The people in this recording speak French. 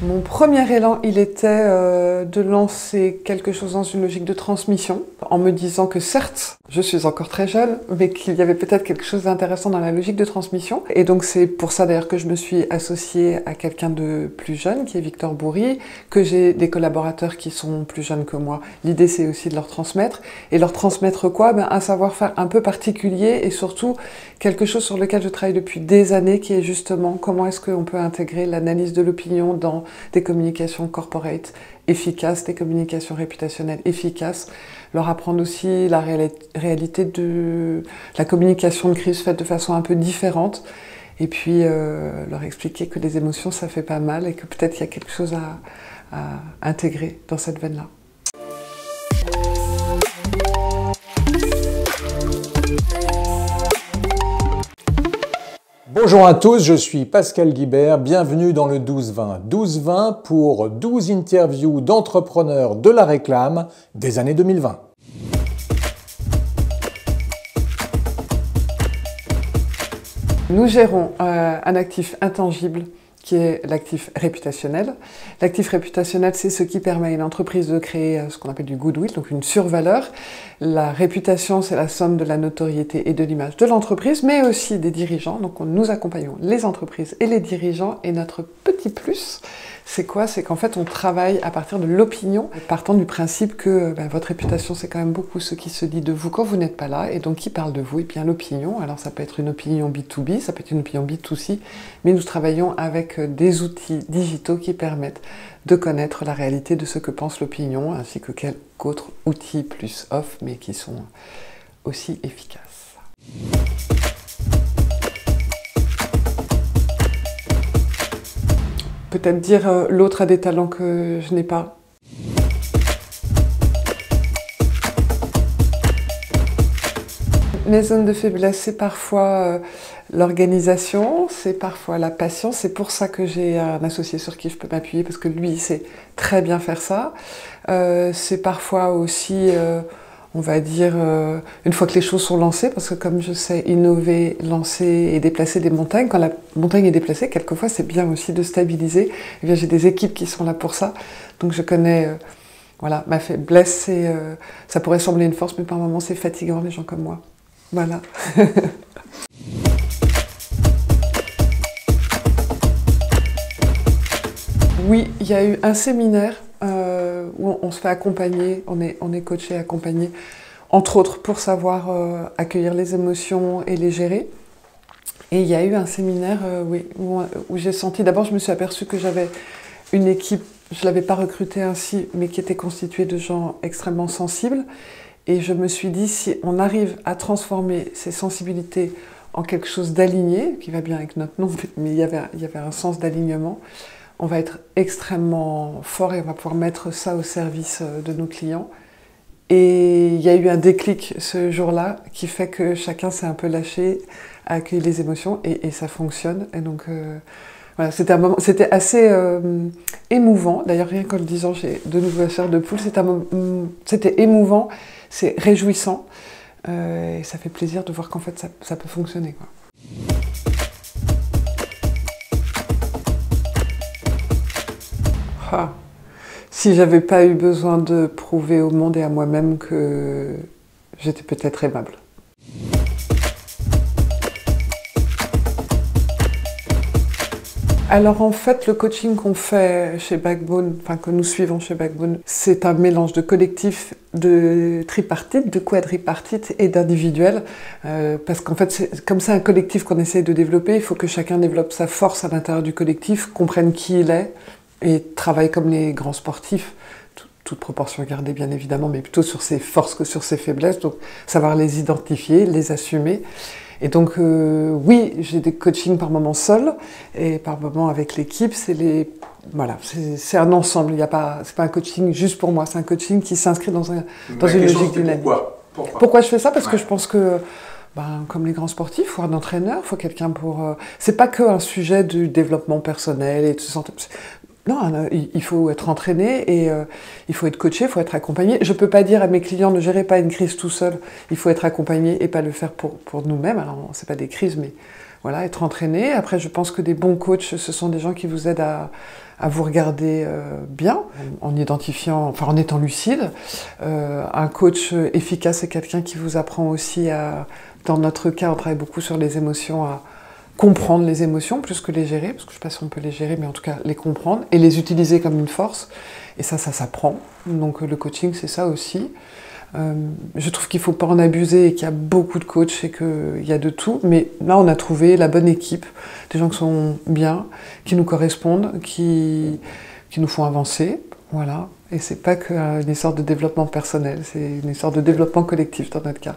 Mon premier élan, il était de lancer quelque chose dans une logique de transmission, en me disant que certes, je suis encore très jeune, mais qu'il y avait peut-être quelque chose d'intéressant dans la logique de transmission. Et donc c'est pour ça d'ailleurs que je me suis associée à quelqu'un de plus jeune, qui est Victor Bourri, que j'ai des collaborateurs qui sont plus jeunes que moi. L'idée c'est aussi de leur transmettre. Et leur transmettre quoi? Un savoir-faire un peu particulier et surtout quelque chose sur lequel je travaille depuis des années, qui est justement comment est-ce qu'on peut intégrer l'analyse de l'opinion dans des communications corporate efficaces, des communications réputationnelles efficaces, leur apprendre aussi la réalité de la communication de crise faite de façon un peu différente, et puis leur expliquer que les émotions ça fait pas mal et que peut-être il y a quelque chose à intégrer dans cette veine-là. Bonjour à tous, je suis Pascal Guibert, bienvenue dans le 12-20. 12-20 pour 12 interviews d'entrepreneurs de la réclame des années 2020. Nous gérons un actif intangible qui est l'actif réputationnel. L'actif réputationnel, c'est ce qui permet à une entreprise de créer ce qu'on appelle du goodwill, donc une survaleur. La réputation, c'est la somme de la notoriété et de l'image de l'entreprise, mais aussi des dirigeants. Donc nous accompagnons les entreprises et les dirigeants. Et notre petit plus, c'est quoi? C'est qu'en fait, on travaille à partir de l'opinion, partant du principe que votre réputation, c'est quand même beaucoup ce qui se dit de vous quand vous n'êtes pas là. Et donc, qui parle de vous? Et bien l'opinion. Alors, ça peut être une opinion B2B, ça peut être une opinion B2C, mais nous travaillons avec des outils digitaux qui permettent de connaître la réalité de ce que pense l'opinion, ainsi que quelques autres outils plus off, mais qui sont aussi efficaces. Peut-être dire l'autre a des talents que je n'ai pas. Mes zones de faiblesse, c'est parfois l'organisation, c'est parfois la patience. C'est pour ça que j'ai un associé sur qui je peux m'appuyer, parce que lui, il sait très bien faire ça. C'est parfois aussi, on va dire, une fois que les choses sont lancées, parce que comme je sais innover, lancer et déplacer des montagnes, quand la montagne est déplacée, quelquefois, c'est bien aussi de stabiliser. Eh bien, j'ai des équipes qui sont là pour ça. Donc, je connais... voilà, ma faiblesse, ça pourrait sembler une force, mais par moments, c'est fatigant, les gens comme moi. Voilà. Oui, il y a eu un séminaire où on se fait accompagner, on est coaché, accompagné, entre autres pour savoir accueillir les émotions et les gérer. Et il y a eu un séminaire oui, où j'ai senti, d'abord je me suis aperçue que j'avais une équipe, je ne l'avais pas recrutée ainsi, mais qui était constituée de gens extrêmement sensibles. Et je me suis dit, si on arrive à transformer ces sensibilités en quelque chose d'aligné, qui va bien avec notre nom, mais il y avait un sens d'alignement, on va être extrêmement fort et on va pouvoir mettre ça au service de nos clients. Et il y a eu un déclic ce jour-là qui fait que chacun s'est un peu lâché à accueillir les émotions et ça fonctionne. Et donc voilà, c'était un moment, c'était assez émouvant. D'ailleurs, rien qu'en le disant, j'ai de nouveau la chair de poule. C'était émouvant, c'est réjouissant et ça fait plaisir de voir qu'en fait ça peut fonctionner, quoi. Ah. Si j'avais pas eu besoin de prouver au monde et à moi-même que j'étais peut-être aimable. Alors en fait, le coaching qu'on fait chez Backbone, enfin que nous suivons chez Backbone, c'est un mélange de collectif, de tripartite, de quadripartite et d'individuel. Parce qu'en fait, comme c'est un collectif qu'on essaye de développer, il faut que chacun développe sa force à l'intérieur du collectif, comprenne qui il est et travaille comme les grands sportifs. Toute proportion gardée bien évidemment, mais plutôt sur ses forces que sur ses faiblesses. Donc savoir les identifier, les assumer. Et donc, oui, j'ai des coachings par moments seuls et par moments avec l'équipe. Voilà, c'est un ensemble. C'est pas un coaching juste pour moi. C'est un coaching qui s'inscrit dans une logique dynamique. Pourquoi je fais ça? Parce que je pense que, comme les grands sportifs, il faut un entraîneur, il faut quelqu'un pour. C'est pas que un sujet du développement personnel et de se sentir. Non, il faut être entraîné et il faut être coaché, il faut être accompagné. Je ne peux pas dire à mes clients ne gérez pas une crise tout seul, il faut être accompagné et pas le faire pour nous-mêmes. Alors, ce n'est pas des crises, mais voilà, être entraîné. Après, je pense que des bons coachs, ce sont des gens qui vous aident à vous regarder bien, en identifiant, enfin en étant lucide. Un coach efficace, c'est quelqu'un qui vous apprend aussi à, dans notre cas, on travaille beaucoup sur les émotions, à comprendre les émotions plus que les gérer, parce que je ne sais pas si on peut les gérer, mais en tout cas les comprendre et les utiliser comme une force. Et ça s'apprend. Donc le coaching, c'est ça aussi. Je trouve qu'il ne faut pas en abuser et qu'il y a beaucoup de coachs et qu'il y a de tout. Mais là, on a trouvé la bonne équipe, des gens qui sont bien, qui nous correspondent, qui nous font avancer. Voilà. Et c'est pas qu'une histoire de développement personnel, c'est une histoire de développement collectif dans notre cas.